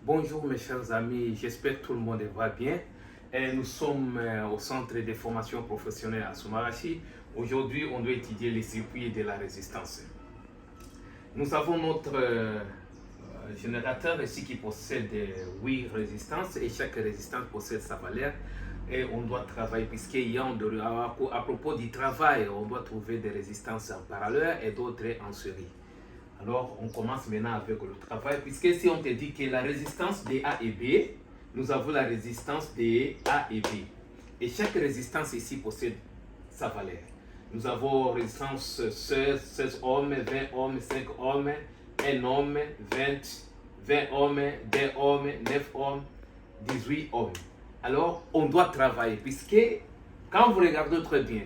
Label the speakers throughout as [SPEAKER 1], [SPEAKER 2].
[SPEAKER 1] Bonjour mes chers amis, j'espère que tout le monde va bien. Nous sommes au centre de formation professionnelle à Soumarachi. Aujourd'hui, on doit étudier les circuits de la résistance. Nous avons notre générateur ici qui possède 8 résistances et chaque résistance possède sa valeur. Et on doit travailler, à propos du travail, on doit trouver des résistances en parallèle et d'autres en série. Alors, on commence maintenant avec le travail, puisque si on te dit que la résistance de A et B, nous avons la résistance de A et B. Et chaque résistance ici possède sa valeur. Nous avons résistance 16 ohms, 20 ohms, 5 ohms, 1 ohm, 20 ohms, 2 ohms, 9 ohms, 18 ohms. Alors, on doit travailler, puisque quand vous regardez très bien,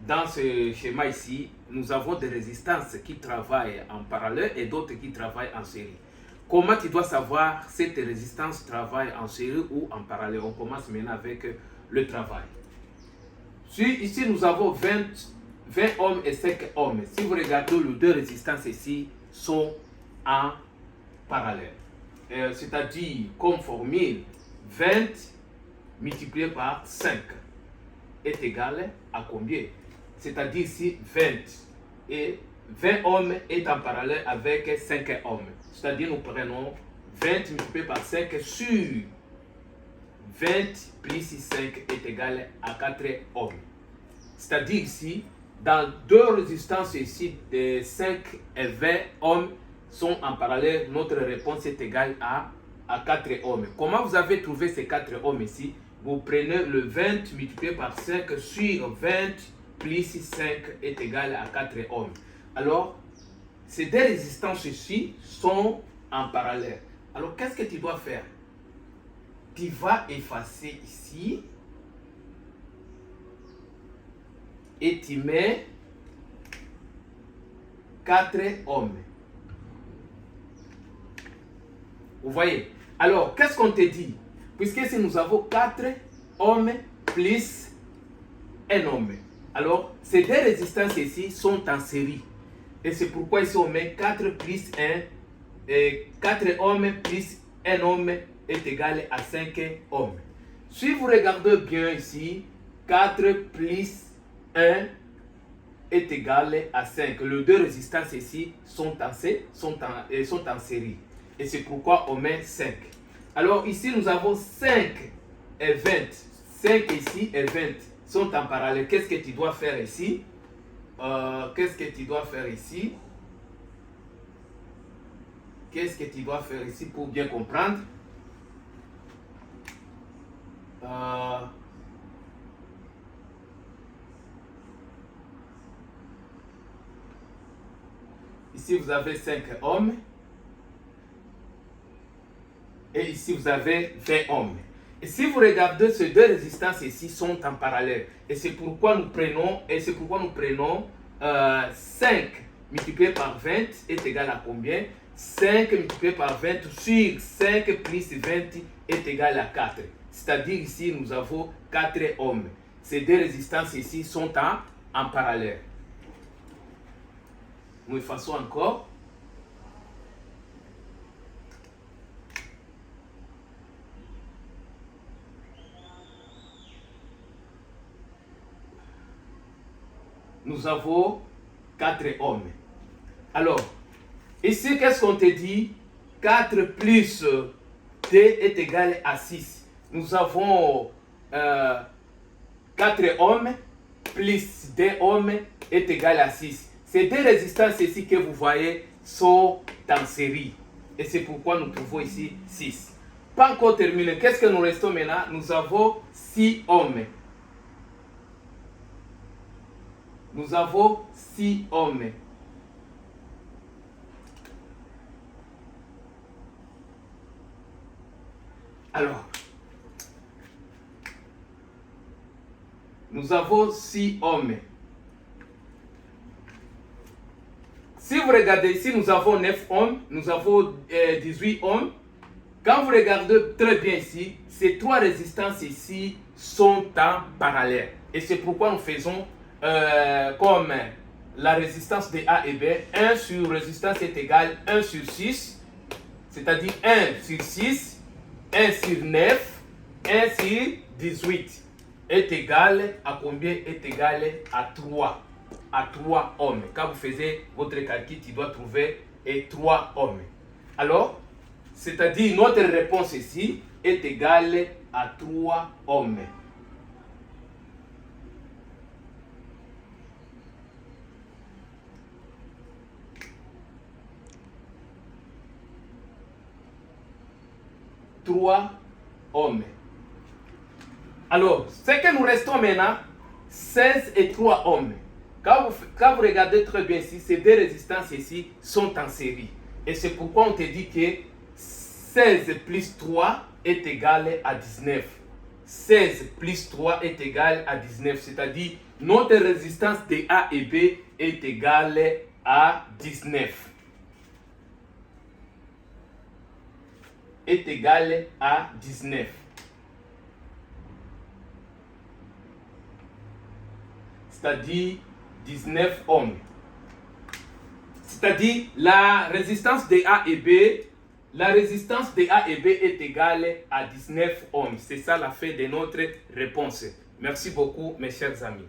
[SPEAKER 1] dans ce schéma ici, nous avons des résistances qui travaillent en parallèle et d'autres qui travaillent en série. Comment tu dois savoir si tes résistances travaillent en série ou en parallèle? On commence maintenant avec le travail. Ici, nous avons 20 ohms et 5 ohms. Si vous regardez, les deux résistances ici sont en parallèle. C'est-à-dire, comme formule, 20 multiplié par 5 est égal à combien? C'est-à-dire ici 20 et 20 ohms est en parallèle avec 5 ohms. C'est-à-dire nous prenons 20 multiplié par 5 sur 20 plus 5 est égal à 4 ohms. C'est-à-dire ici, dans deux résistances ici de 5 et 20 ohms sont en parallèle, notre réponse est égale à 4 ohms. Comment vous avez trouvé ces 4 ohms ici? Vous prenez le 20 multiplié par 5 sur 20 plus 5 est égal à 4 ohms. Alors, ces deux résistances ici sont en parallèle. Alors, qu'est-ce que tu dois faire? Tu vas effacer ici et tu mets 4 ohms. Vous voyez? Alors, qu'est-ce qu'on te dit? Puisque si nous avons 4 ohms plus 1 ohm. Alors, ces deux résistances ici sont en série. Et c'est pourquoi ici on met 4 plus 1, et 4 ohms plus 1 ohm est égal à 5 ohms. Si vous regardez bien ici, 4 plus 1 est égal à 5. Les deux résistances ici sont en série. Et c'est pourquoi on met 5. Alors ici nous avons 5 et 20. 5 ici et 20 sont en parallèle. Qu'est-ce que tu dois faire ici? Qu'est-ce que tu dois faire ici? Qu'est-ce que tu dois faire ici pour bien comprendre? Ici vous avez 5 ohms. Et ici vous avez 20 ohms. Et si vous regardez, ces deux résistances ici sont en parallèle. Et c'est pourquoi nous prenons, 5 multiplié par 20 est égal à combien? 5 multiplié par 20 sur 5 plus 20 est égal à 4. C'est-à-dire ici nous avons 4 ohms. Ces deux résistances ici sont en parallèle. Nous effaçons encore. Nous avons 4 ohms. Alors, ici, qu'est-ce qu'on te dit? 4 plus t est égal à 6. Nous avons 4 ohms plus 2 ohms est égal à 6. Ces deux résistances ici que vous voyez sont en série. Et c'est pourquoi nous trouvons ici 6. Pas encore terminé. Qu'est-ce que nous restons maintenant? Nous avons 6 ohms. Nous avons 6 ohms. Alors, nous avons 6 ohms. Si vous regardez ici, nous avons 9 ohms, nous avons 18 ohms. Quand vous regardez très bien ici, ces trois résistances ici sont en parallèle. Et c'est pourquoi nous faisons comme la résistance de A et B, 1 sur résistance est égal 1 sur 6. c'est-à-dire 1 sur 6, 1 sur 9, 1 sur 18 est égal à combien? Est égal à 3. À 3 ohms. Quand vous faisiez votre calcul, tu dois trouver 3 ohms. Alors, c'est-à-dire notre réponse ici est égale à 3 ohms. Alors, ce que nous restons maintenant, 16 et 3 ohms. Quand vous regardez très bien ici, ces deux résistances ici sont en série. Et c'est pourquoi on te dit que 16 plus 3 est égal à 19. 16 plus 3 est égal à 19. C'est-à-dire, notre résistance de A et B est égale à 19. Est égal à 19. C'est-à-dire 19 ohms. C'est-à-dire la résistance de A et B, la résistance de A et B est égale à 19 ohms. C'est ça la fin de notre réponse. Merci beaucoup mes chers amis.